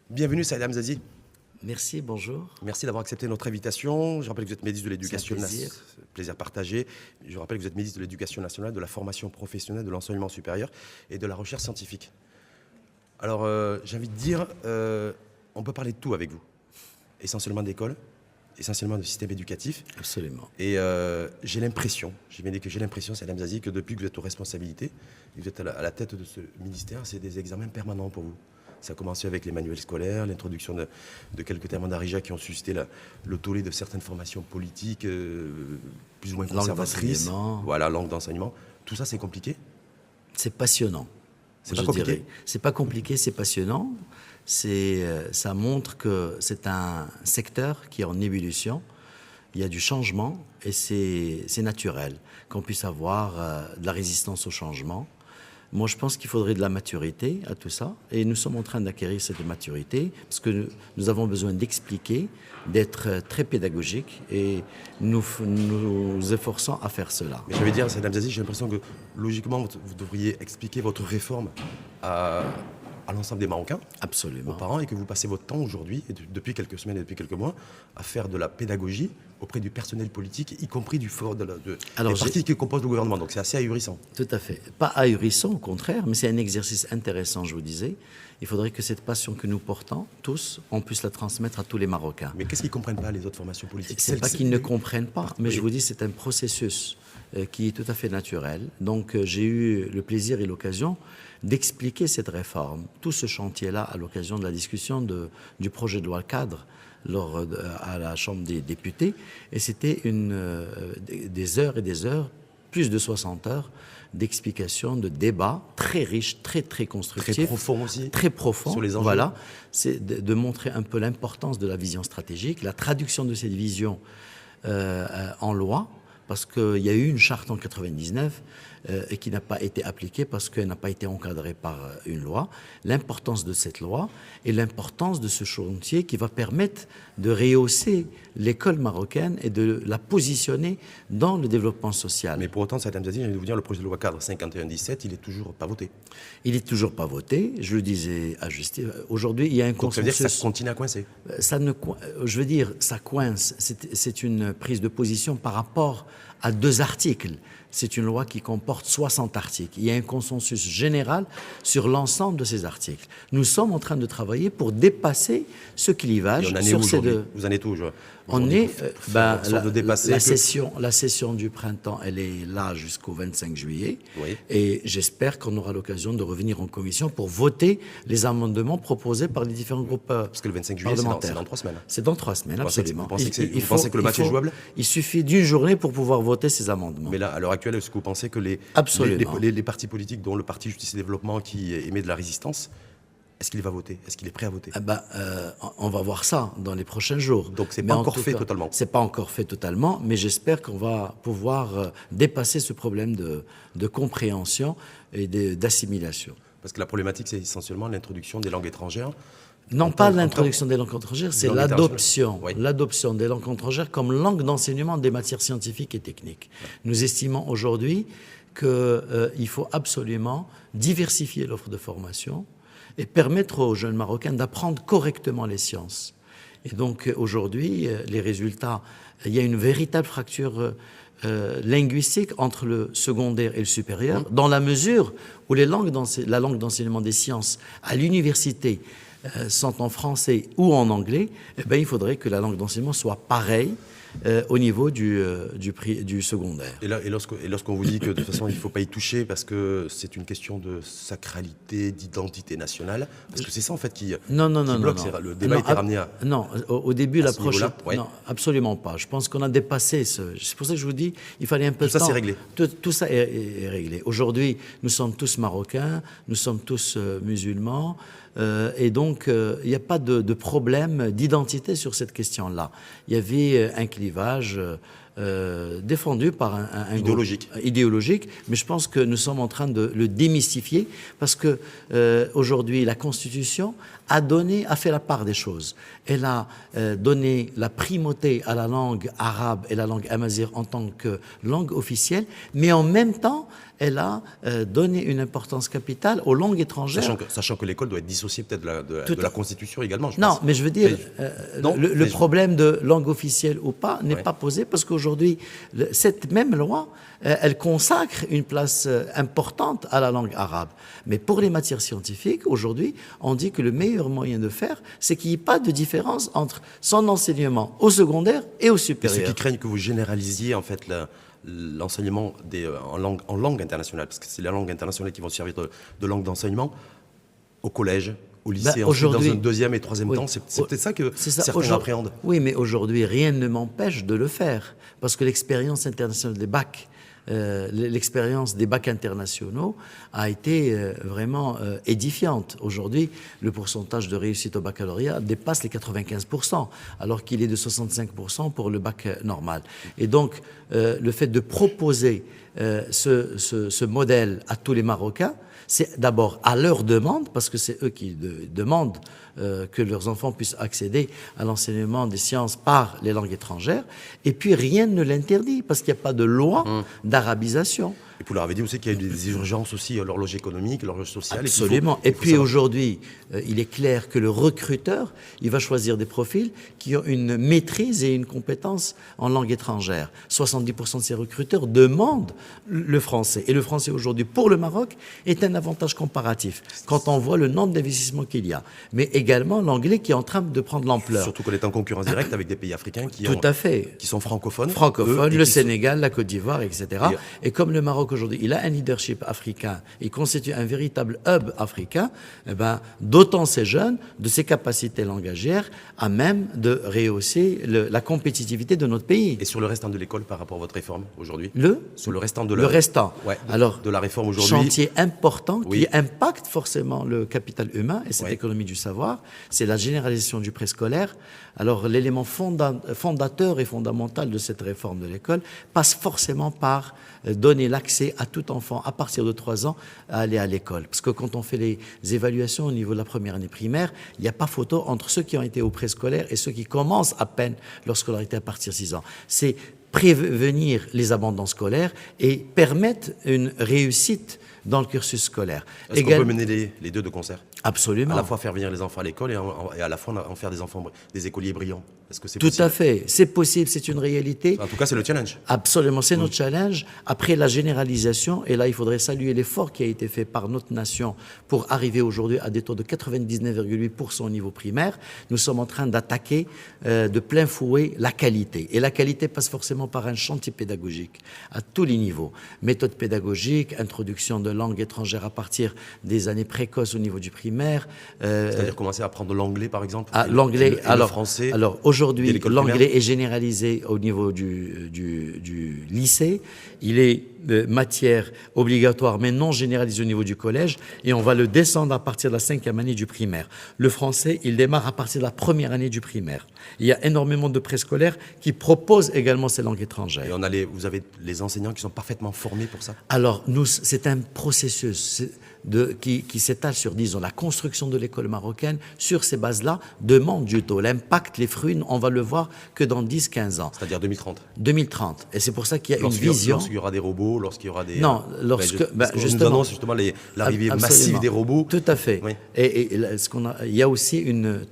Bienvenue, Saïd Hamzazi. Merci, bonjour. Merci d'avoir accepté notre invitation. Je rappelle que vous êtes ministre de l'Éducation nationale. Plaisir partagé. Je rappelle que vous êtes ministre de l'Éducation nationale, de la formation professionnelle, de l'enseignement supérieur et de la recherche scientifique. Alors, j'ai envie de dire, on peut parler de tout avec vous. Essentiellement d'école, essentiellement de système éducatif. Absolument. Et j'ai l'impression, Saïd Hamzazi, que depuis que vous êtes aux responsabilités, vous êtes à la tête de ce ministère, c'est des examens permanents pour vous. Ça a commencé avec les manuels scolaires, l'introduction de quelques termes d'Arija qui ont suscité le tollé de certaines formations politiques plus ou moins conservatrices. Voilà, langue d'enseignement. Tout ça, c'est compliqué? C'est passionnant. C'est pas compliqué? C'est pas compliqué, c'est passionnant. Ça montre que c'est un secteur qui est en ébullition. Il y a du changement et c'est naturel qu'on puisse avoir de la résistance au changement. Moi, je pense qu'il faudrait de la maturité à tout ça. Et nous sommes en train d'acquérir cette maturité parce que nous avons besoin d'expliquer, d'être très pédagogiques et nous efforçons à faire cela. Mais je vais dire, Saïd Hamzazi, j'ai l'impression que logiquement, vous devriez expliquer votre réforme à l'ensemble des Marocains, absolument, aux parents, et que vous passez votre temps aujourd'hui, depuis quelques semaines et depuis quelques mois, à faire de la pédagogie auprès du personnel politique, y compris des partis qui composent le gouvernement. Donc c'est assez ahurissant. Tout à fait. Pas ahurissant, au contraire, mais c'est un exercice intéressant, je vous disais. Il faudrait que cette passion que nous portons, tous, on puisse la transmettre à tous les Marocains. Mais qu'est-ce qu'ils ne comprennent pas, les autres formations politiques? C'est pas qu'ils ne comprennent pas, mais je vous dis, c'est un processus qui est tout à fait naturel. Donc j'ai eu le plaisir et l'occasion d'expliquer cette réforme, tout ce chantier-là, à l'occasion de la discussion du projet de loi cadre à la Chambre des députés. Et c'était des heures et des heures, plus de 60 heures, d'explications, de débats très riches, très constructifs. Très profonds aussi. Très profonds. Sur les enjeux. Voilà. C'est de montrer un peu l'importance de la vision stratégique, la traduction de cette vision en loi, parce qu'il y a eu une charte en 99 et qui n'a pas été appliquée parce qu'elle n'a pas été encadrée par une loi. L'importance de cette loi et l'importance de ce chantier qui va permettre de rehausser l'école marocaine et de la positionner dans le développement social. Mais pour autant, Saïd Hamzazi, j'ai envie de vous dire, le projet de loi cadre 51-17, il n'est toujours pas voté. Il n'est toujours pas voté, je le disais à Justine. Aujourd'hui, il y a un consensus. Donc ça veut dire que ça continue à coincer? Je veux dire, ça coince. C'est une prise de position par rapport à 2 articles. C'est une loi qui comporte 60 articles. Il y a un consensus général sur l'ensemble de ces articles. Nous sommes en train de travailler pour dépasser ce clivage. Sur ces deux. Vous en êtes où On est la session du printemps, elle est là jusqu'au 25 juillet. Oui. Et j'espère qu'on aura l'occasion de revenir en commission pour voter les amendements proposés par les différents groupes parlementaires. Parce que le 25 juillet, c'est dans 3 semaines. C'est dans 3 semaines, absolument. Vous pensez que le match est jouable? Il suffit d'une journée pour pouvoir voter ces amendements. Mais là, à l'heure actuelle, est-ce que vous pensez que les partis politiques, dont le Parti Justice et Développement qui émet de la résistance, est-ce qu'il va voter? Est-ce qu'il est prêt à voter? On va voir ça dans les prochains jours. Donc c'est pas encore fait totalement? C'est pas encore fait totalement, mais j'espère qu'on va pouvoir dépasser ce problème de compréhension et d'assimilation. Parce que la problématique, c'est essentiellement l'introduction des langues étrangères. Non, pas l'introduction des langues étrangères, c'est l'adoption. Oui. L'adoption des langues étrangères comme langue d'enseignement des matières scientifiques et techniques. Nous estimons aujourd'hui qu'il faut absolument diversifier l'offre de formation et permettre aux jeunes Marocains d'apprendre correctement les sciences. Et donc aujourd'hui, les résultats, il y a une véritable fracture linguistique entre le secondaire et le supérieur, dans la mesure où la langue d'enseignement des sciences à l'université sont en français ou en anglais, il faudrait que la langue d'enseignement soit pareille au niveau du secondaire. Et lorsqu'on vous dit que de toute façon il ne faut pas y toucher parce que c'est une question de sacralité, d'identité nationale, parce que c'est ça en fait qui bloque. Le débat était ramené à... Non, au début l'approche... Ouais. Non, absolument pas. Je pense qu'on a dépassé ce... C'est pour ça que je vous dis, il fallait un peu de temps. Tout ça c'est réglé. Tout ça est réglé. Aujourd'hui, nous sommes tous marocains, nous sommes tous musulmans, et donc il n'y a pas de problème d'identité sur cette question-là. Il y avait un clivage défendu par un idéologique, mais je pense que nous sommes en train de le démystifier parce que aujourd'hui la Constitution a fait la part des choses. Elle a donné la primauté à la langue arabe et la langue amazigh en tant que langue officielle, mais en même temps, elle a donné une importance capitale aux langues étrangères. Sachant que l'école doit être dissociée peut-être de la Constitution également. Non, mais je veux dire, le problème de langue officielle ou pas n'est pas posé parce qu'aujourd'hui, cette même loi, elle consacre une place importante à la langue arabe. Mais pour les matières scientifiques, aujourd'hui, on dit que le meilleur moyen de faire, c'est qu'il n'y ait pas de différence entre son enseignement au secondaire et au supérieur. Et ceux qui craignent que vous généralisiez en fait l'enseignement en langue internationale, parce que c'est la langue internationale qui vont servir de langue d'enseignement au collège, au lycée, ensuite dans un deuxième et troisième temps. C'est peut-être ça que certains appréhendent. Oui, mais aujourd'hui, rien ne m'empêche de le faire, parce que l'expérience internationale des bacs, l'expérience des bacs internationaux a été vraiment édifiante. Aujourd'hui, le pourcentage de réussite au baccalauréat dépasse les 95%, alors qu'il est de 65% pour le bac normal. Et donc, le fait de proposer ce modèle à tous les Marocains, c'est d'abord à leur demande, parce que c'est eux qui demandent que leurs enfants puissent accéder à l'enseignement des sciences par les langues étrangères, et puis rien ne l'interdit, parce qu'il n'y a pas de loi d'arabisation. Et vous leur avez dit aussi qu'il y a eu des urgences aussi, l'horloge économique, l'horloge sociale. Absolument. Et puis aujourd'hui, il est clair que le recruteur, il va choisir des profils qui ont une maîtrise et une compétence en langue étrangère. 70% de ces recruteurs demandent le français. Et le français aujourd'hui, pour le Maroc, est un avantage comparatif quand on voit le nombre d'investissements qu'il y a. Mais également l'anglais qui est en train de prendre l'ampleur. Surtout qu'on est en concurrence directe avec des pays africains qui sont francophones. Le Sénégal, la Côte d'Ivoire, etc. Et comme le Maroc aujourd'hui, il a un leadership africain, il constitue un véritable hub africain, dotant ces jeunes de ses capacités langagières à même de rehausser la compétitivité de notre pays. Et sur le restant de l'école par rapport à votre réforme aujourd'hui Sur le restant de la réforme aujourd'hui. Chantier important qui impacte forcément le capital humain et cette économie du savoir, c'est la généralisation du préscolaire. Alors l'élément fondateur et fondamental de cette réforme de l'école passe forcément par donner l'accès à tout enfant à partir de 3 ans à aller à l'école. Parce que quand on fait les évaluations au niveau de la première année primaire, il n'y a pas photo entre ceux qui ont été au préscolaire et ceux qui commencent à peine leur scolarité à partir de 6 ans. C'est prévenir les abandons scolaires et permettre une réussite dans le cursus scolaire. Est-ce qu'on peut mener les deux de concert ? Absolument. À la fois faire venir les enfants à l'école et à la fois en faire des écoliers brillants. Est-ce que c'est possible ? Tout à fait. C'est possible, c'est une réalité. En tout cas, c'est le challenge. Absolument, c'est notre challenge. Après la généralisation, et là, il faudrait saluer l'effort qui a été fait par notre nation pour arriver aujourd'hui à des taux de 99,8% au niveau primaire. Nous sommes en train d'attaquer de plein fouet la qualité. Et la qualité passe forcément par un chantier pédagogique à tous les niveaux. Méthode pédagogique, introduction de langue étrangère à partir des années précoces au niveau du primaire. C'est-à-dire commencer à apprendre l'anglais, par exemple, l'anglais, et le français. Alors aujourd'hui, l'anglais est généralisé au niveau du lycée. Il est matière obligatoire, mais non généralisé au niveau du collège. Et on va le descendre à partir de la 5e année du primaire. Le français, il démarre à partir de la 1re année du primaire. Il y a énormément de préscolaires qui proposent également ces langues étrangères. Et vous avez les enseignants qui sont parfaitement formés pour ça ? Alors, c'est un processus qui s'étale sur, disons, la construction de l'école marocaine. Sur ces bases-là, demande du taux. L'impact, les fruits, on va le voir que dans 10-15 ans. C'est-à-dire 2030 ? 2030. Et c'est pour ça qu'il y a une vision. Lorsqu'il y aura des robots, lorsqu'il y aura des... Non, justement... nous annonce justement l'arrivée massive des robots. Tout à fait. Oui. Et il y a aussi une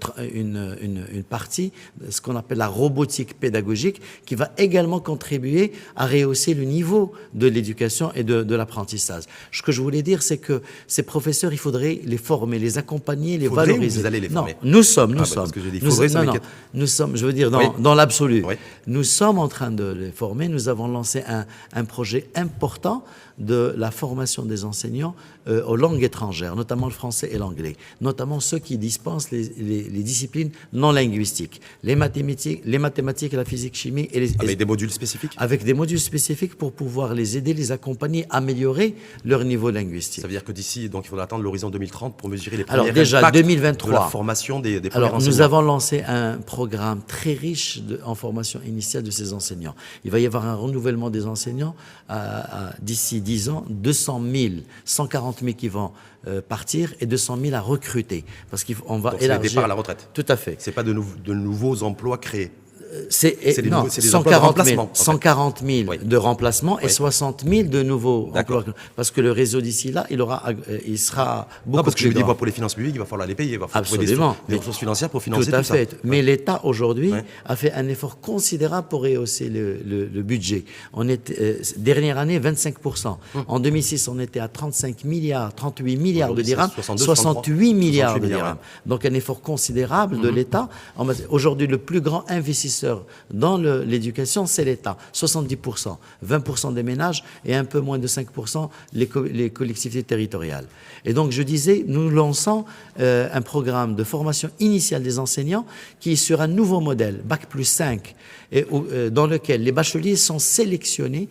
partie, ce qu'on appelle la robotique pédagogique, qui va également contribuer à rehausser le niveau de l'éducation et de l'apprentissage. Ce que je voulais dire, c'est que ces professeurs, il faudrait les former, les accompagner, les valoriser. Vous allez les former. Non, nous sommes. Parce que j'ai dit faudrait, ça m'inquiète. Nous sommes, je veux dire, dans l'absolu. Oui. Nous sommes en train de les former. Nous avons lancé un projet important de la formation des enseignants aux langues étrangères, notamment le français et l'anglais, notamment ceux qui dispensent les disciplines non linguistiques, les mathématiques, la physique, chimie. Avec des modules spécifiques ? Avec des modules spécifiques pour pouvoir les aider, les accompagner, améliorer leur niveau linguistique. Ça veut dire que d'ici d'ici, donc il faudra attendre l'horizon 2030 pour mesurer les Alors premiers déjà, impacts 2023. de la formation des premiers Alors, nous enseignants. avons lancé un programme très riche en formation initiale de ces enseignants. Il va y avoir un renouvellement des enseignants d'ici 10 ans, 200 000, 140 000 qui vont partir et 200 000 à recruter. Parce qu'on va Donc c'est les élargir. départs à la retraite. Tout à fait. C'est pas de nouveaux emplois créés. C'est des non, nouveaux- c'est des emplois de 140 000, remplacement, en fait. 140 000 Oui. de remplacement et Oui. 60 000 de nouveaux D'accord. emplois. Parce que le réseau d'ici là, il sera beaucoup Non, parce que je plus me dis, grand. pour les finances publiques, il va falloir les payer. Il va falloir trouver Absolument. des ressources financières pour financer Tout à tout fait. ça. Mais l'État aujourd'hui Ouais. a fait un effort considérable pour rehausser le budget. On était dernière année 25%. En 2006, on était à 38 milliards de Aujourd'hui, dirhams, c'est 62, 68 milliards de 68 dirhams. Donc un effort considérable de l'État. Aujourd'hui, le plus grand investisseur dans l'éducation, c'est l'État. 70%, 20% des ménages et un peu moins de 5% les collectivités territoriales. Et donc, je disais, nous lançons un programme de formation initiale des enseignants qui est sur un nouveau modèle, Bac plus 5, dans lequel les bacheliers sont sélectionnés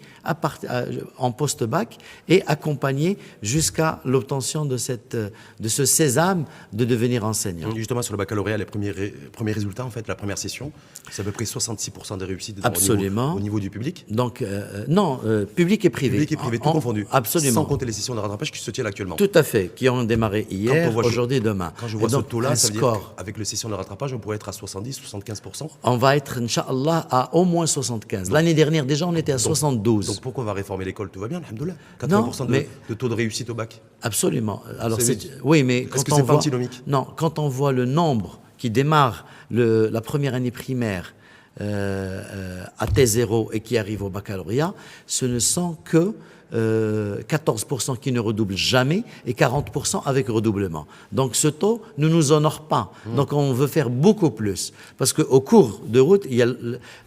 en post-bac et accompagnés jusqu'à l'obtention de ce sésame de devenir enseignant. Justement, sur le baccalauréat, les premiers résultats, en fait, la première session, c'est à peu près 66% de réussite Absolument. au niveau du public. Donc, non, public et privé. Public et privé, tout confondu. Absolument. Sans compter les sessions de rattrapage qui se tiennent actuellement. Tout à fait, qui ont démarré hier, aujourd'hui et demain. Quand je vois Et ce donc, taux-là, un ça veut dire score. qu'avec les sessions de rattrapage, on pourrait être à 70-75%. On va être, Inch'Allah, à au moins 75. L'année dernière, déjà, on était à 72. Donc pourquoi on va réformer l'école? Tout va bien, alhamdoulilah. Non, 80% mais- de taux de réussite au bac. Absolument. Alors, C'est- oui, mais Est-ce quand que on c'est pas voit, antinomique? non, quand on voit le nombre qui démarre la première année primaire à T0 et qui arrive au baccalauréat, ce ne sont que 14% qui ne redoublent jamais et 40% avec redoublement. Donc ce taux ne nous honore pas. Donc on veut faire beaucoup plus. Parce qu'au cours de route, il y a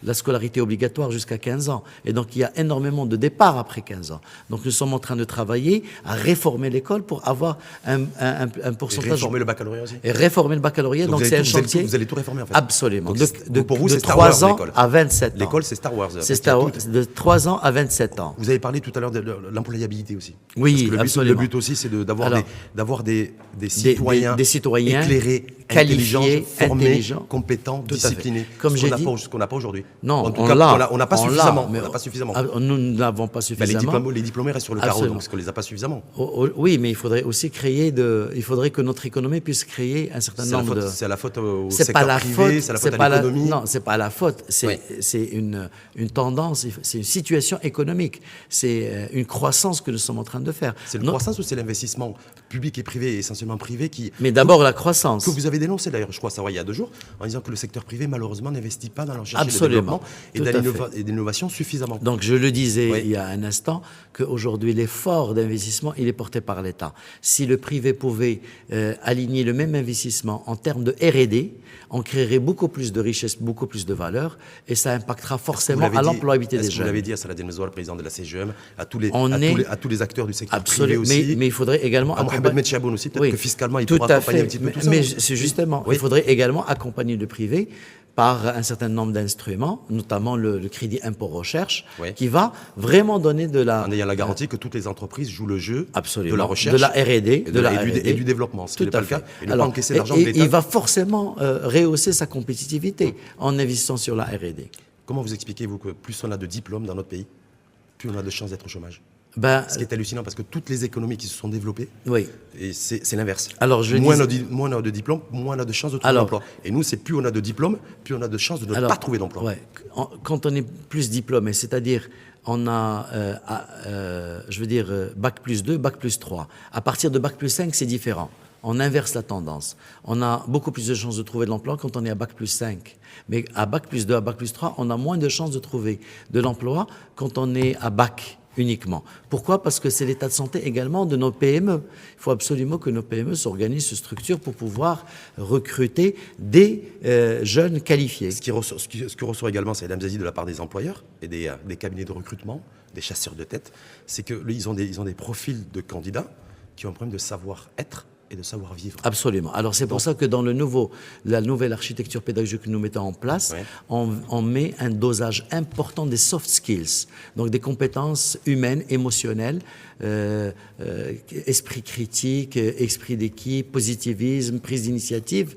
la scolarité obligatoire jusqu'à 15 ans. Et donc il y a énormément de départs après 15 ans. Donc nous sommes en train de travailler à réformer l'école pour avoir un Et pourcentage... réformer le baccalauréat aussi. Et réformer le baccalauréat, donc c'est un chantier... Vous allez tout réformer en fait. Absolument. Donc, pour vous, de c'est Star 3 Wars, ans l'école. à 27 ans. L'école, c'est Star Wars. C'est Parce qu'il y a Star Wars, tout- de 3 ans à 27 ans. Vous avez parlé tout à l'heure de l'employabilité aussi. Oui, Parce que le absolument. but aussi, c'est d'avoir Alors, des citoyens, des citoyens éclairés, qualifiés, intelligents, formés, intelligents. compétents, Tout à fait. disciplinés. Comme ce j'ai qu'on dit- n'a pas- ce qu'on n'a pas aujourd'hui. Non, En tout on cas, l'a. on n'a pas On suffisamment. l'a, mais On n'a pas suffisamment. Nous n'avons pas Ben, suffisamment. les diplômés restent sur le carreau, Absolument. donc, parce qu'on ne les a pas suffisamment. Oui, mais il faudrait aussi il faudrait que notre économie puisse créer un certain nombre de... C'est la faute au C'est pas secteur la privé, faute, c'est la faute à l'économie. non, c'est pas la faute. C'est une tendance, c'est une situation économique. C'est une croissance que nous sommes en train de faire. C'est la croissance ou c'est l'investissement public et privé, et essentiellement privé, Mais d'abord la croissance. que vous avez dénoncé d'ailleurs, je crois savoir il y a 2 jours, en disant que le secteur privé malheureusement n'investit pas dans la recherche et le Absolument. développement Tout et d'innovation suffisamment. Donc je le disais Oui. il y a un instant qu'aujourd'hui l'effort d'investissement il est porté par l'État. Si le privé pouvait aligner le même investissement en termes de R&D, on créerait beaucoup plus de richesse, beaucoup plus de valeur et ça impactera forcément à l'employabilité des Est-ce que vous l'avez jeunes. dit à Saladin Mezouar, le président de la CGM, à tous les acteurs du secteur Absolument. privé aussi, Mais il faudrait également à Mohamed Metchaboun aussi, peut-être que fiscalement il tout pourra à accompagner fait. un petit peu tout ça. Mais c'est justement, Oui. il faudrait également accompagner le privé par un certain nombre d'instruments, notamment le crédit impôt recherche, Oui. qui va vraiment donner de la... En ayant la garantie que toutes les entreprises jouent le jeu Absolument. de la recherche, de la R&D, et du développement, ce qui n'est pas le cas, et ne pas Alors, encaisser l'argent de et l'État. il va forcément rehausser sa compétitivité en investissant sur la R&D. Comment vous expliquez-vous que plus on a de diplômes dans notre pays, plus on a de chances d'être au chômage? Ben, Ce qui est hallucinant, parce que toutes les économies qui se sont développées, oui. et c'est l'inverse. Alors, je moins, dis- moins on a de diplômes, moins on a de chances de trouver Alors- l'emploi. Et nous, c'est plus on a de diplômes, plus on a de chances de ne pas trouver d'emploi. Ouais. Quand on est plus diplômé, c'est-à-dire on a, bac plus 2, bac plus 3. À partir de bac plus 5, c'est différent. On inverse la tendance. On a beaucoup plus de chances de trouver de l'emploi quand on est à bac plus 5. Mais à bac plus 2, à bac plus 3, on a moins de chances de trouver de l'emploi quand on est à bac uniquement. Pourquoi? Parce que c'est l'état de santé également de nos PME. Il faut absolument que nos PME s'organisent, se structurent pour pouvoir recruter des jeunes qualifiés. Ce que ressort également, c'est l'Amzazi de la part des employeurs et des cabinets de recrutement, des chasseurs de tête, c'est qu'ils ont des profils de candidats qui ont un problème de savoir-être et de savoir-vivre. Absolument. Alors c'est pour ça que dans la nouvelle architecture pédagogique que nous mettons en place, Ouais. on met un dosage important des soft skills, donc des compétences humaines, émotionnelles, esprit critique, esprit d'équipe, positivisme, prise d'initiative,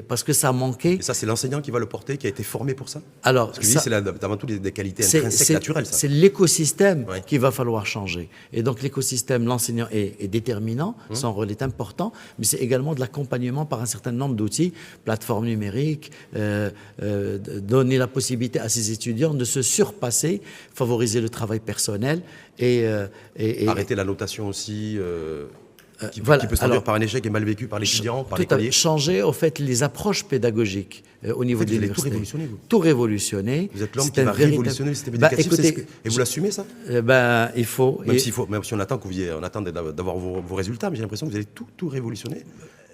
parce que ça manquait. Et ça, c'est l'enseignant qui va le porter, qui a été formé pour ça? Alors, Parce que lui, c'est avant tout des qualités intrinsèques, naturelles. Ça. C'est l'écosystème Ouais. qu'il va falloir changer. Et donc l'écosystème, l'enseignant est déterminant, son rôle est important, mais c'est également de l'accompagnement par un certain nombre d'outils, plateformes numériques, donner la possibilité à ses étudiants de se surpasser, favoriser le travail personnel et Arrêter la notation aussi, qui voilà. peut se traduire Alors, par un échec et mal vécu par l'étudiant, par tout à l'écolier. changer, au fait, les approches pédagogiques au niveau En fait, de vous allez l'université. tout révolutionner, vous. Tout révolutionner. Vous êtes l'homme C'est qui un va véritable- révolutionner le système Bah, éducatif. écoutez, Et vous l'assumez, ça? il faut... Même si on attend on attend d'avoir vos résultats, mais j'ai l'impression que vous allez tout révolutionner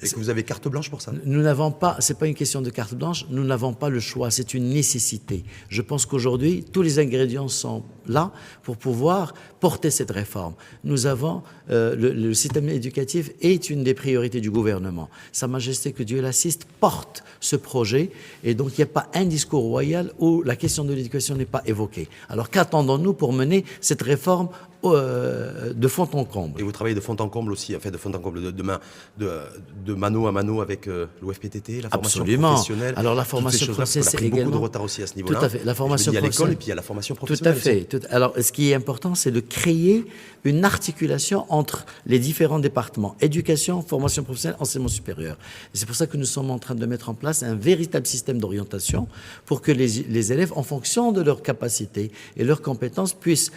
et que vous avez carte blanche pour ça. Nous n'avons pas, c'est pas une question de carte blanche, nous n'avons pas le choix, c'est une nécessité. Je pense qu'aujourd'hui, tous les ingrédients sont là pour pouvoir porter cette réforme. Nous avons, le système éducatif est une des priorités du gouvernement. Sa Majesté, que Dieu l'assiste, porte ce projet et donc il n'y a pas un discours royal où la question de l'éducation n'est pas évoquée. Alors qu'attendons-nous pour mener cette réforme de fond en comble? Et vous travaillez de fond en comble aussi, de fond en comble, de mano à mano avec l'OFPTT, la formation Absolument. professionnelle. Alors la toutes ces formation choses-là, parce qu'on a professionnelle, pris beaucoup de également. retard aussi à ce niveau-là. Tout à fait. La formation Il y a l'école professionnelle. et puis il y a la formation Tout professionnelle. à fait. Alors, ce qui est important, c'est de créer une articulation entre les différents départements, éducation, formation professionnelle, enseignement supérieur. Et c'est pour ça que nous sommes en train de mettre en place un véritable système d'orientation pour que les élèves, en fonction de leurs capacités et leurs compétences, puissent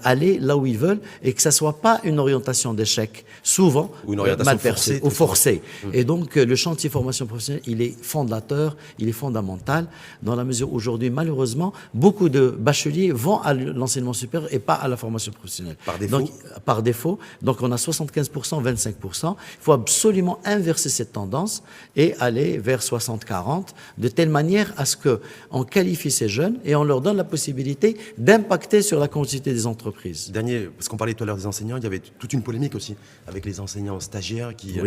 aller là où ils veulent et que ça soit pas une orientation d'échec, souvent Ou une orientation mal perçue forcée, ou forcée. Et donc, le chantier formation professionnelle, il est fondateur, il est fondamental, dans la mesure où aujourd'hui, malheureusement, beaucoup de bacheliers vont à l'enseignement supérieur et pas à la formation professionnelle. Par défaut. Par défaut. Donc, on a 75%, 25%. Il faut absolument inverser cette tendance et aller vers 60-40, de telle manière à ce qu'on qualifie ces jeunes et on leur donne la possibilité d'impacter sur la continuité des entreprises. Dernier, parce qu'on parlait tout à l'heure des enseignants, il y avait toute une polémique aussi avec les enseignants stagiaires qui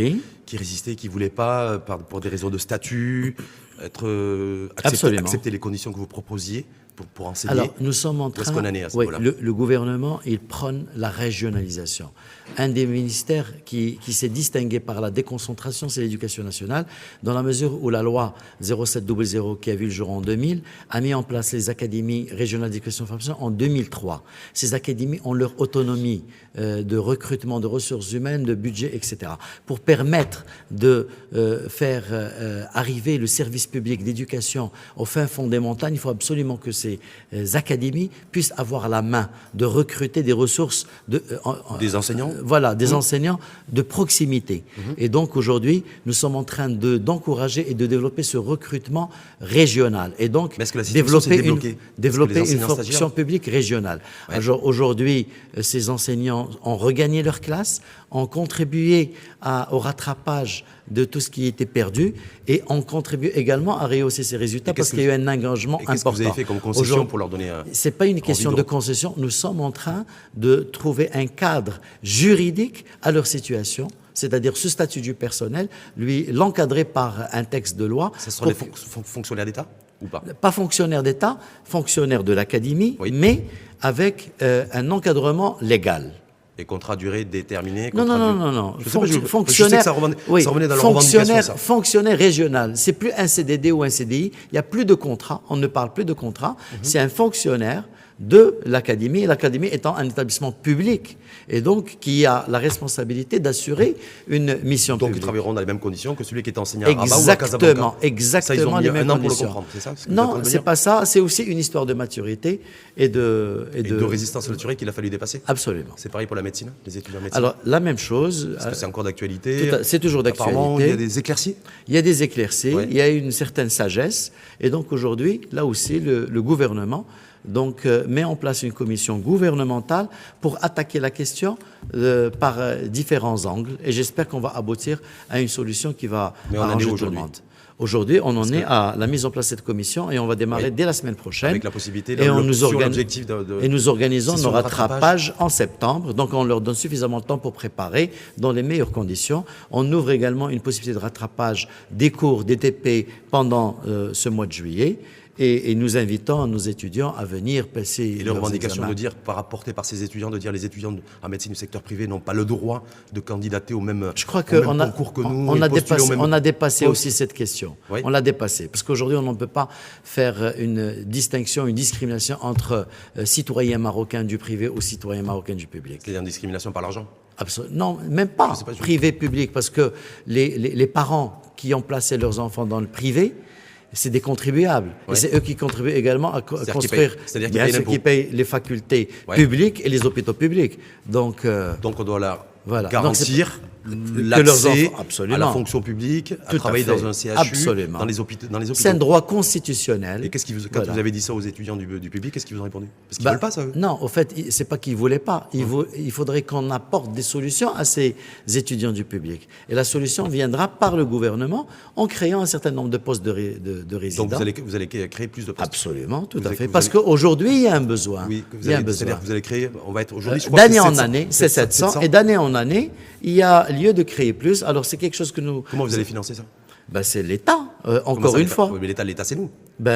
résistaient, qui ne voulaient pas, pour des raisons de statut, accepter les conditions que vous proposiez pour enseigner. Alors, nous sommes en train... Où est-ce qu'on en est à ce niveau-là? Le gouvernement, il prône la régionalisation. Un des ministères qui s'est distingué par la déconcentration, c'est l'éducation nationale, dans la mesure où la loi 0700, qui a vu le jour en 2000, a mis en place les académies régionales d'éducation et de formation en 2003. Ces académies ont leur autonomie de recrutement de ressources humaines, de budget, etc. Pour permettre de faire arriver le service public d'éducation au fin fond des montagnes, il faut absolument que ces académies puissent avoir la main de recruter des ressources des enseignants. Voilà, des enseignants de proximité. Et donc aujourd'hui, nous sommes en train d'encourager et de développer ce recrutement régional. Et donc développer une fonction publique régionale. Ouais. Aujourd'hui, ces enseignants ont regagné leur classe, ont contribué au rattrapage de tout ce qui était perdu et ont contribué également à rehausser ces résultats parce qu'il y a eu un engagement important. Qu'est-ce que vous avez fait comme concession pour leur donner un... C'est pas une question de concession. Nous sommes en train de trouver un cadre juridique à leur situation, c'est-à-dire ce statut du personnel, l'encadrer par un texte de loi. Ce sont des fonctionnaires d'État ou pas? Pas fonctionnaires d'État, fonctionnaires de l'académie, oui, mais avec un encadrement légal. Et contrat durée déterminé. Non. Fonctionnaire, ça revenait dans leur revendication, ça. Fonctionnaire régional. C'est plus un CDD ou un CDI. Il n'y a plus de contrat. On ne parle plus de contrat. C'est un fonctionnaire de l'académie, l'académie étant un établissement public et donc qui a la responsabilité d'assurer une mission publique. Donc ils travailleront dans les mêmes conditions que celui qui est enseignant à Rabat ou à Casablanca. Exactement les mêmes conditions. Pour le comprendre, c'est ça? Non, c'est pas ça. C'est aussi une histoire de maturité et de résistance naturelle qu'il a fallu dépasser. Absolument. C'est pareil pour la médecine, les étudiants en médecine. Alors la même chose. Est-ce que c'est encore d'actualité? C'est toujours d'actualité. Apparemment, il y a des éclaircies. Il y a des éclaircies. Ouais. Il y a une certaine sagesse et donc aujourd'hui, là aussi, le gouvernement donc, met en place une commission gouvernementale pour attaquer la question par différents angles. Et j'espère qu'on va aboutir à une solution qui va arranger tout le monde. Aujourd'hui, on en est à la mise en place de cette commission et on va démarrer dès la semaine prochaine. Avec la possibilité et nous organisons nos rattrapages en septembre. Donc on leur donne suffisamment de temps pour préparer dans les meilleures conditions. On ouvre également une possibilité de rattrapage des cours, des TP pendant ce mois de juillet. Et nous invitons nos étudiants à venir passer et les revendications de dire, portées par ces étudiants, de dire les étudiants en médecine du secteur privé n'ont pas le droit de candidater au même Je crois qu'on a dépassé aussi cette question. Oui. On l'a dépassé. Parce qu'aujourd'hui, on ne peut pas faire une distinction, une discrimination entre citoyens marocains du privé ou citoyens marocains du public. C'est une discrimination par l'argent? Non, même pas. Privé-public. Parce que les parents qui ont placé leurs enfants dans le privé, c'est des contribuables. Oui. Et c'est eux qui contribuent également à construire. C'est-à-dire qui payent les facultés publiques et les hôpitaux publics. Donc on doit leur garantir l'accès à la fonction publique, à travailler dans un CHU, dans les hôpitaux. C'est un droit constitutionnel. Et quand vous avez dit ça aux étudiants du public, qu'est-ce qu'ils vous ont répondu? Parce qu'ils ne veulent pas ça, eux. Non, au fait, c'est pas qu'ils ne voulaient pas. Il faudrait qu'on apporte des solutions à ces étudiants du public. Et la solution viendra par le gouvernement en créant un certain nombre de postes de résidents. Donc vous allez créer plus de postes? Absolument, tout à fait. Parce qu'aujourd'hui, il y a un besoin. Oui, c'est-à-dire que vous allez créer, on va être aujourd'hui, je crois d'année en année, c'est 700. Et d'année en année, il y a lieu de créer plus. Alors, c'est quelque chose que nous... Comment vous allez financer ça? C'est l'État, encore une fois. Mais l'État, c'est nous.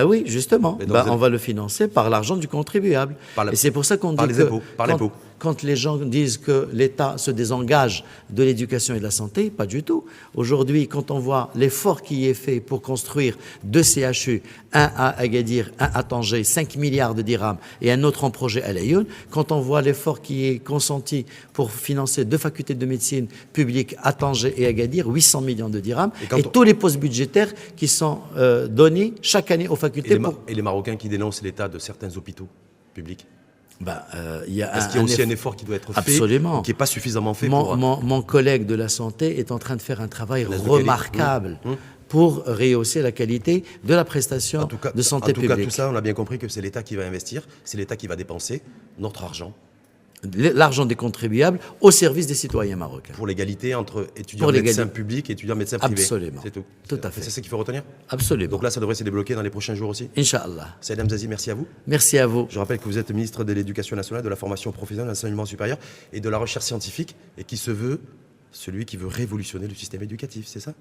Oui, justement. On va le financer par l'argent du contribuable. Et c'est pour ça qu'on dit par l'impôt. Quand les gens disent que l'État se désengage de l'éducation et de la santé, pas du tout. Aujourd'hui, quand on voit l'effort qui est fait pour construire 2 CHU, un à Agadir, un à Tanger, 5 milliards de dirhams, et un autre en projet à Laayoune, quand on voit l'effort qui est consenti pour financer 2 facultés de médecine publiques à Tanger et Agadir, 800 millions de dirhams, et tous les postes budgétaires qui sont donnés chaque année aux facultés. Et les Marocains qui dénoncent l'état de certains hôpitaux publics? Est-ce qu'il y a aussi un effort qui doit être fait, absolument, qui n'est pas suffisamment fait mon collègue de la santé est en train de faire un travail remarquable pour rehausser la qualité de la prestation de santé publique. En tout cas, tout ça, on a bien compris que c'est l'État qui va investir, c'est l'État qui va dépenser notre argent. L'argent des contribuables au service des citoyens marocains. Pour l'égalité entre étudiants médecins publics et étudiants médecins privés. Absolument. C'est tout. Tout à fait. C'est ça qu'il faut retenir? Absolument. Donc là, ça devrait se débloquer dans les prochains jours aussi? Inch'Allah. Saïd Hamzazi, merci à vous. Merci à vous. Je rappelle que vous êtes ministre de l'Éducation nationale, de la formation professionnelle, de l'enseignement supérieur et de la recherche scientifique et qui se veut celui qui veut révolutionner le système éducatif, c'est ça?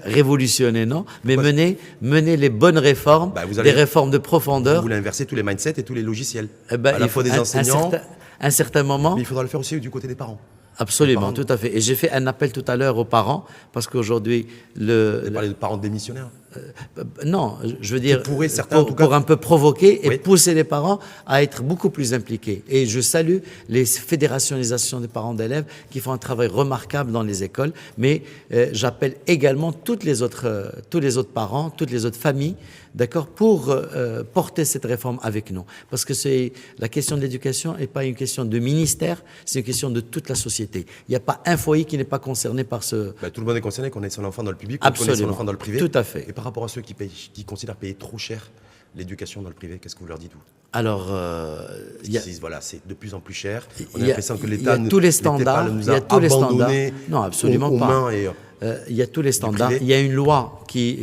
Révolutionner, non, mais mener les bonnes réformes, des réformes de profondeur. Vous voulez inverser tous les mindsets et tous les logiciels, à la fois des enseignants. Un certain moment. Mais il faudra le faire aussi du côté des parents. Absolument, tout à fait. Et j'ai fait un appel tout à l'heure aux parents, parce qu'aujourd'hui... Vous avez parlé de parents démissionnaires? Non, je veux dire, pour un peu provoquer et pousser les parents à être beaucoup plus impliqués. Et je salue les fédérationisations des parents d'élèves qui font un travail remarquable dans les écoles, mais j'appelle également tous les autres parents, toutes les autres familles, d'accord, pour porter cette réforme avec nous. Parce que la question de l'éducation n'est pas une question de ministère, c'est une question de toute la société. Il n'y a pas un foyer qui n'est pas concerné par ce... tout le monde est concerné, qu'on ait son enfant dans le public, qu'on ait son enfant dans le privé. Tout à fait. Et par rapport à ceux qui considèrent payer trop cher l'éducation dans le privé, qu'est-ce que vous leur dites, vous? Alors, voilà, c'est de plus en plus cher. On a l'impression que l'État nous a abandonnés. Non, absolument pas. Il y a tous les standards. Il y a une loi qui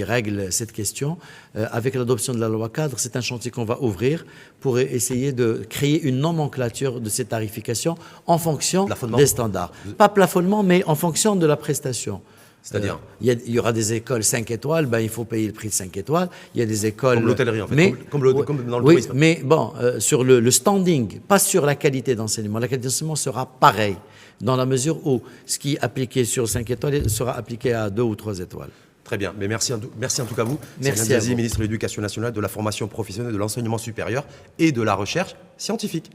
règle cette question. Avec l'adoption de la loi cadre, c'est un chantier qu'on va ouvrir pour essayer de créer une nomenclature de ces tarifications en fonction des standards. Pas plafonnement, mais en fonction de la prestation. C'est-à-dire il y aura des écoles 5 étoiles, il faut payer le prix de 5 étoiles. Il y a des écoles... Comme l'hôtellerie, en fait, comme dans le tourisme. Mais bon, sur le standing, pas sur la qualité d'enseignement. La qualité d'enseignement sera pareille, dans la mesure où ce qui est appliqué sur 5 étoiles sera appliqué à 2 ou 3 étoiles. Très bien, mais merci en tout cas à vous. Merci à vous. Ministre de l'Éducation nationale, de la formation professionnelle, de l'enseignement supérieur et de la recherche scientifique.